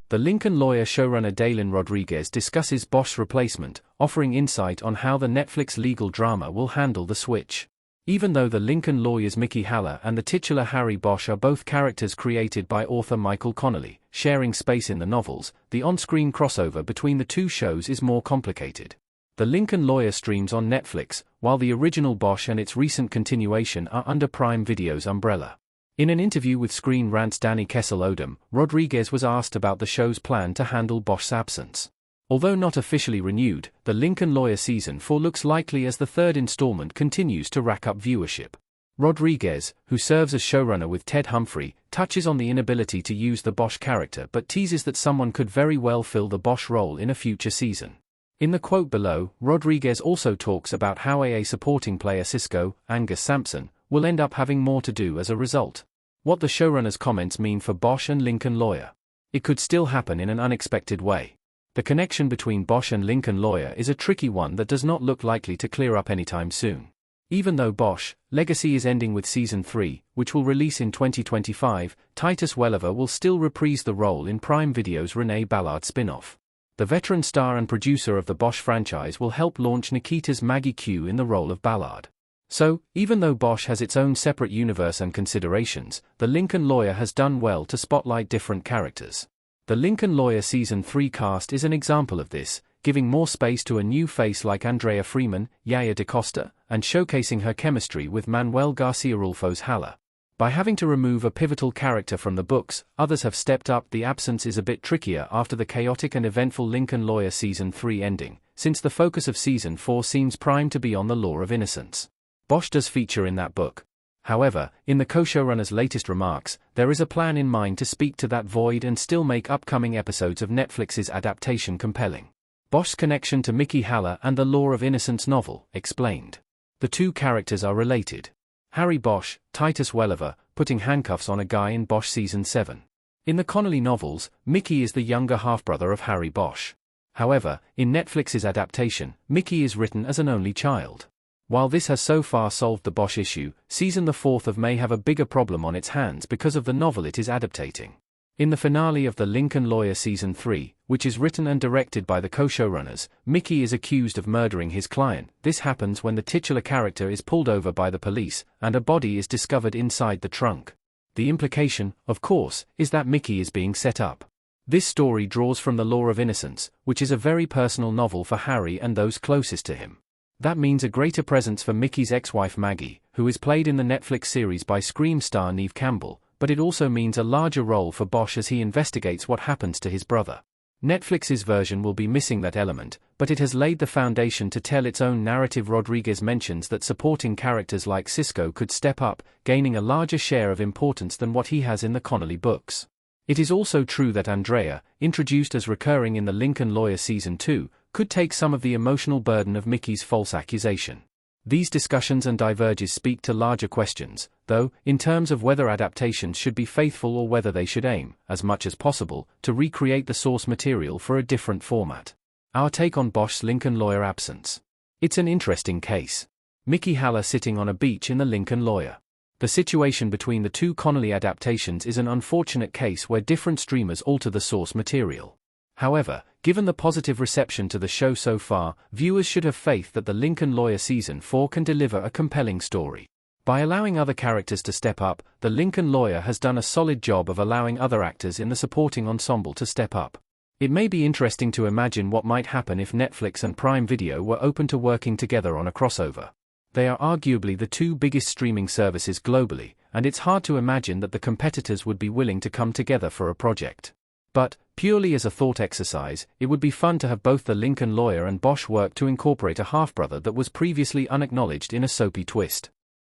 The Lincoln lawyer showrunner Dalen Rodriguez discusses Bosch's replacement, offering insight on how the Netflix legal drama will handle the switch. Even though the Lincoln lawyers Mickey Haller and the titular Harry Bosch are both characters created by author Michael Connelly, sharing space in the novels, the on-screen crossover between the two shows is more complicated. The Lincoln lawyer streams on Netflix, while the original Bosch and its recent continuation are under Prime Video's umbrella. In an interview with Screen Rant's Danny Kessel-Odom, Rodriguez was asked about the show's plan to handle Bosch's absence. Although not officially renewed, the Lincoln Lawyer Season 4 looks likely as the third installment continues to rack up viewership. Rodriguez, who serves as showrunner with Ted Humphrey, touches on the inability to use the Bosch character but teases that someone could very well fill the Bosch role in a future season. In the quote below, Rodriguez also talks about how a supporting player Cisco, Angus Sampson, will end up having more to do as a result. What the showrunner's comments mean for Bosch and Lincoln Lawyer. It could still happen in an unexpected way. The connection between Bosch and Lincoln Lawyer is a tricky one that does not look likely to clear up anytime soon. Even though Bosch Legacy is ending with Season 3, which will release in 2025, Titus Welliver will still reprise the role in Prime Video's Renee Ballard spin-off. The veteran star and producer of the Bosch franchise will help launch Nikita's Maggie Q in the role of Ballard. So, even though Bosch has its own separate universe and considerations, the Lincoln Lawyer has done well to spotlight different characters. The Lincoln Lawyer Season 3 cast is an example of this, giving more space to a new face like Andrea Freeman, Yaya DaCosta, and showcasing her chemistry with Manuel Garcia Rulfo's Haller. By having to remove a pivotal character from the books, others have stepped up. The absence is a bit trickier after the chaotic and eventful Lincoln Lawyer Season 3 ending, since the focus of Season 4 seems primed to be on the Law of Innocence. Bosch does feature in that book. However, in the co-showrunner's latest remarks, there is a plan in mind to speak to that void and still make upcoming episodes of Netflix's adaptation compelling. Bosch's connection to Mickey Haller and the Law of Innocence novel, explained. The two characters are related. Harry Bosch, Titus Welliver, putting handcuffs on a guy in Bosch Season 7. In the Connelly novels, Mickey is the younger half-brother of Harry Bosch. However, in Netflix's adaptation, Mickey is written as an only child. While this has so far solved the Bosch issue, Season the 4th of May have a bigger problem on its hands because of the novel it is adaptating. In the finale of the Lincoln Lawyer Season 3, which is written and directed by the co-showrunners, Mickey is accused of murdering his client. This happens when the titular character is pulled over by the police, and a body is discovered inside the trunk. The implication, of course, is that Mickey is being set up. This story draws from the Law of Innocence, which is a very personal novel for Harry and those closest to him. That means a greater presence for Mickey's ex-wife Maggie, who is played in the Netflix series by Scream star Neve Campbell, but it also means a larger role for Bosch as he investigates what happens to his brother. Netflix's version will be missing that element, but it has laid the foundation to tell its own narrative. Rodriguez mentions that supporting characters like Cisco could step up, gaining a larger share of importance than what he has in the Connelly books. It is also true that Andrea, introduced as recurring in the Lincoln Lawyer Season 2, could take some of the emotional burden of Mickey's false accusation. These discussions and diverges speak to larger questions, though, in terms of whether adaptations should be faithful or whether they should aim, as much as possible, to recreate the source material for a different format. Our take on Bosch's Lincoln Lawyer absence. It's an interesting case. Mickey Haller sitting on a beach in the Lincoln Lawyer. The situation between the two Connelly adaptations is an unfortunate case where different streamers alter the source material. However, given the positive reception to the show so far, viewers should have faith that the Lincoln Lawyer Season 4 can deliver a compelling story. By allowing other characters to step up, the Lincoln Lawyer has done a solid job of allowing other actors in the supporting ensemble to step up. It may be interesting to imagine what might happen if Netflix and Prime Video were open to working together on a crossover. They are arguably the two biggest streaming services globally, and it's hard to imagine that the competitors would be willing to come together for a project. But, purely as a thought exercise, it would be fun to have both the Lincoln Lawyer and Bosch work to incorporate a half-brother that was previously unacknowledged in a soapy twist.